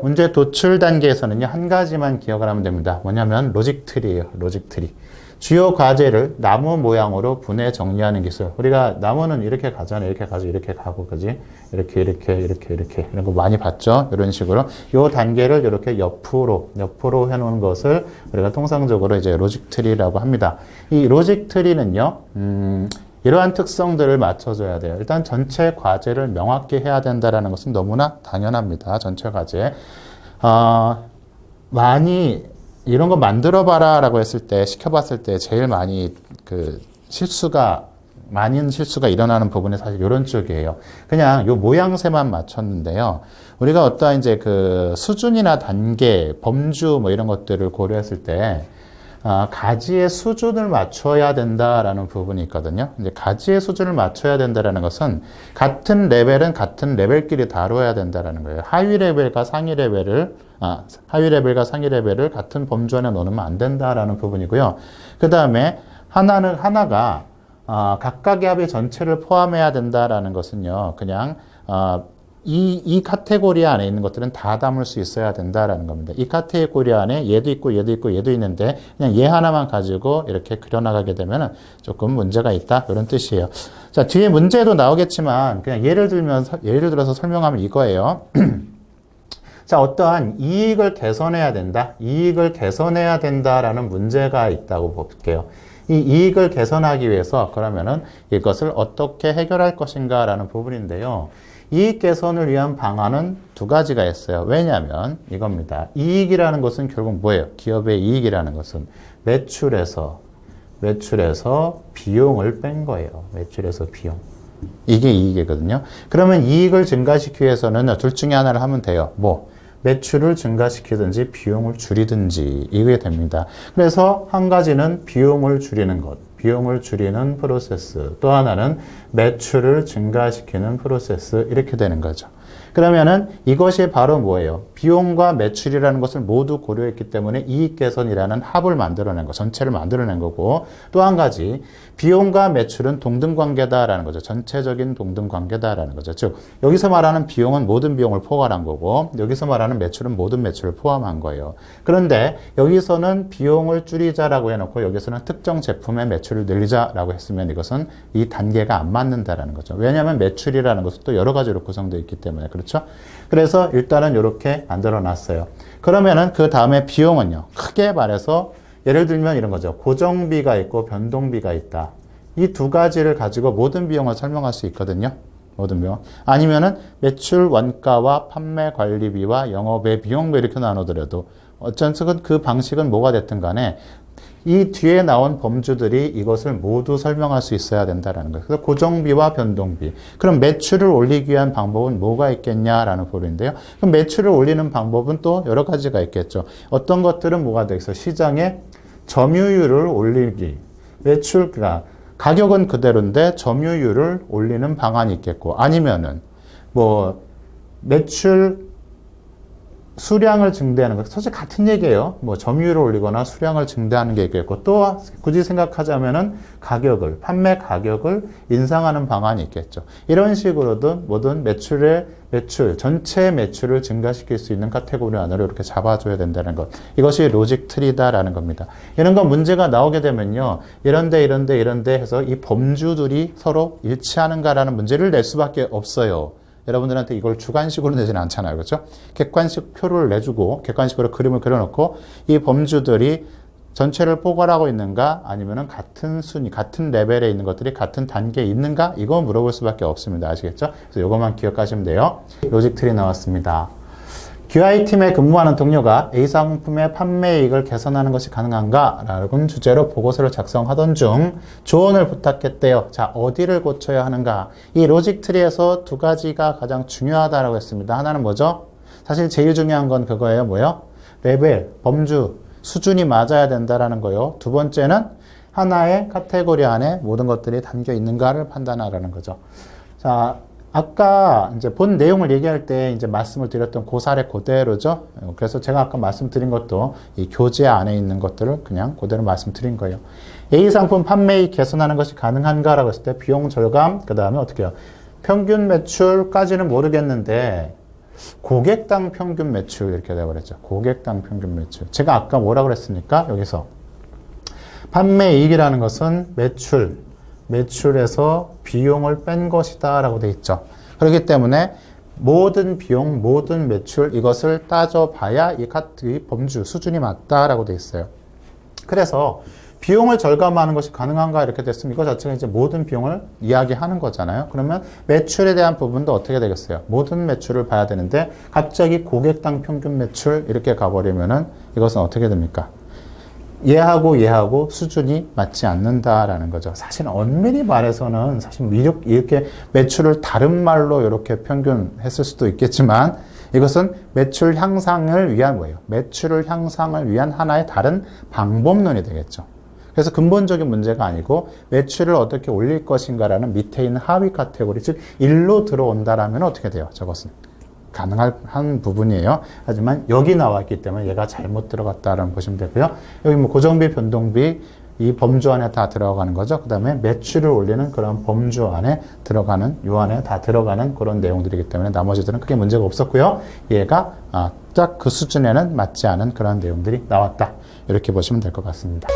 문제 도출 단계에서는요, 한 가지만 기억을 하면 됩니다. 뭐냐면 로직 트리예요. 로직 트리. 주요 과제를 나무 모양으로 분해 정리하는 기술. 우리가 나무는 이렇게 가잖아요. 이렇게 가죠. 이렇게 가고, 그지? 이렇게 이런 거 많이 봤죠? 이런 식으로. 요 단계를 이렇게 옆으로 해놓은 것을 우리가 통상적으로 이제 로직 트리라고 합니다. 이 로직 트리는요, 이러한 특성들을 맞춰줘야 돼요. 일단 전체 과제를 명확히 해야 된다는 것은 너무나 당연합니다. 전체 과제. 많이 이런 거 만들어봐라 라고 했을 때, 시켜봤을 때 제일 많이 많은 실수가 일어나는 부분이 사실 이런 쪽이에요. 그냥 요 모양새만 맞췄는데요. 우리가 어떠한 이제 수준이나 단계, 범주 뭐 이런 것들을 고려했을 때, 가지의 수준을 맞춰야 된다라는 부분이 있거든요. 이제 가지의 수준을 맞춰야 된다라는 것은 같은 레벨은 같은 레벨끼리 다뤄야 된다라는 거예요. 하위 레벨과 상위 레벨을 같은 범주 안에 넣으면 안 된다라는 부분이고요. 그 다음에 하나가 각각의 합의 전체를 포함해야 된다라는 것은요. 그냥 이 카테고리 안에 있는 것들은 다 담을 수 있어야 된다라는 겁니다. 이 카테고리 안에 얘도 있고 얘도 있는데 그냥 얘 하나만 가지고 이렇게 그려나가게 되면 조금 문제가 있다 이런 뜻이에요. 자, 뒤에 문제도 나오겠지만 그냥 예를 들어서 설명하면 이거예요. 자, 어떠한 이익을 개선해야 된다라는 문제가 있다고 볼게요. 이 이익을 개선하기 위해서 그러면은 이것을 어떻게 해결할 것인가라는 부분인데요. 이익 개선을 위한 방안은 두 가지가 있어요. 왜냐하면 이겁니다. 이익이라는 것은 결국 뭐예요? 기업의 이익이라는 것은 매출에서 비용을 뺀 거예요. 매출에서 비용. 이게 이익이거든요. 그러면 이익을 증가시키기 위해서는 둘 중에 하나를 하면 돼요. 매출을 증가시키든지 비용을 줄이든지 이게 됩니다. 그래서 한 가지는 비용을 줄이는 것. 비용을 줄이는 프로세스, 또 하나는 매출을 증가시키는 프로세스, 이렇게 되는 거죠. 그러면은 이것이 바로 뭐예요? 비용과 매출이라는 것을 모두 고려했기 때문에 이익 개선이라는 합을 만들어낸 거, 전체를 만들어낸 거고, 또 한 가지, 비용과 매출은 동등관계다라는 거죠. 전체적인 동등관계다라는 거죠. 즉, 여기서 말하는 비용은 모든 비용을 포괄한 거고, 여기서 말하는 매출은 모든 매출을 포함한 거예요. 그런데 여기서는 비용을 줄이자라고 해놓고, 여기서는 특정 제품의 매출을 늘리자라고 했으면 이것은 이 단계가 안 맞는다라는 거죠. 왜냐하면 매출이라는 것은 또 여러 가지로 구성되어 있기 때문에. 그렇죠? 그래서 일단은 이렇게 만들어 놨어요. 그러면은 그 다음에 비용은요. 크게 말해서 예를 들면 이런 거죠. 고정비가 있고 변동비가 있다. 이 두 가지를 가지고 모든 비용을 설명할 수 있거든요. 모든 비용. 아니면은 매출 원가와 판매 관리비와 영업의 비용 뭐 이렇게 나누더라도 어쨌든 그 방식은 뭐가 됐든 간에 이 뒤에 나온 범주들이 이것을 모두 설명할 수 있어야 된다는 거예요. 그래서 고정비와 변동비. 그럼 매출을 올리기 위한 방법은 뭐가 있겠냐라는 부분인데요. 그럼 매출을 올리는 방법은 또 여러 가지가 있겠죠. 어떤 것들은 뭐가 되겠어? 시장의 점유율을 올리기. 매출가 가격은 그대로인데 점유율을 올리는 방안이 있겠고, 아니면은 매출 수량을 증대하는 것, 사실 같은 얘기예요. 점유율을 올리거나 수량을 증대하는 게 있겠고, 또 굳이 생각하자면은 판매 가격을 인상하는 방안이 있겠죠. 이런 식으로든 뭐든 전체 매출을 증가시킬 수 있는 카테고리 안으로 이렇게 잡아줘야 된다는 것. 이것이 로직 트리다라는 겁니다. 이런 거 문제가 나오게 되면요. 이런데 해서 이 범주들이 서로 일치하는가라는 문제를 낼 수밖에 없어요. 여러분들한테 이걸 주관식으로 내지는 않잖아요. 그렇죠? 객관식 표를 내주고 객관식으로 그림을 그려놓고 이 범주들이 전체를 포괄하고 있는가 아니면은 같은 순위, 같은 레벨에 있는 것들이 같은 단계에 있는가 이거 물어볼 수밖에 없습니다. 아시겠죠? 그래서 이것만 기억하시면 돼요. 로직 트리 나왔습니다. QI팀에 근무하는 동료가 A 상품의 판매이익을 개선하는 것이 가능한가? 라는 주제로 보고서를 작성하던 중 조언을 부탁했대요. 자, 어디를 고쳐야 하는가? 이 로직 트리에서 두 가지가 가장 중요하다고 했습니다. 하나는 뭐죠? 사실 제일 중요한 건 그거예요. 레벨, 범주, 수준이 맞아야 된다라는 거요. 두 번째는 하나의 카테고리 안에 모든 것들이 담겨 있는가를 판단하라는 거죠. 자, 아까 이제 본 내용을 얘기할 때 이제 말씀을 드렸던 그 사례 그대로죠. 그래서 제가 아까 말씀드린 것도 이 교재 안에 있는 것들을 그냥 그대로 말씀드린 거예요. A 상품 판매익 개선하는 것이 가능한가라고 했을 때 비용 절감, 그 다음에 어떻게 해요? 평균 매출까지는 모르겠는데 고객당 평균 매출 이렇게 되어버렸죠. 고객당 평균 매출. 제가 아까 뭐라 그랬습니까? 여기서 판매이익이라는 것은 매출에서 비용을 뺀 것이다 라고 돼 있죠. 그렇기 때문에 모든 비용, 모든 매출 이것을 따져봐야 이 범주 수준이 맞다라고 돼 있어요. 그래서 비용을 절감하는 것이 가능한가 이렇게 됐으면 이거 자체가 이제 모든 비용을 이야기하는 거잖아요. 그러면 매출에 대한 부분도 어떻게 되겠어요? 모든 매출을 봐야 되는데 갑자기 고객당 평균 매출 이렇게 가버리면은 이것은 어떻게 됩니까? 얘하고 수준이 맞지 않는다라는 거죠. 사실 엄밀히 말해서는 사실 이렇게 매출을 다른 말로 이렇게 평균했을 수도 있겠지만 이것은 매출 향상을 위한 거예요. 매출을 향상을 위한 하나의 다른 방법론이 되겠죠. 그래서 근본적인 문제가 아니고 매출을 어떻게 올릴 것인가라는 밑에 있는 하위 카테고리, 즉 일로 들어온다라면 어떻게 돼요? 저것은 가능한 부분이에요. 하지만 여기 나와 있기 때문에 얘가 잘못 들어갔다라는 보시면 되고요. 여기 뭐 고정비, 변동비 이 범주 안에 다 들어가는 거죠. 그 다음에 매출을 올리는 그런 범주 안에 들어가는, 요 안에 다 들어가는 그런 내용들이기 때문에 나머지들은 크게 문제가 없었고요. 얘가 딱 그 수준에는 맞지 않은 그런 내용들이 나왔다. 이렇게 보시면 될 것 같습니다.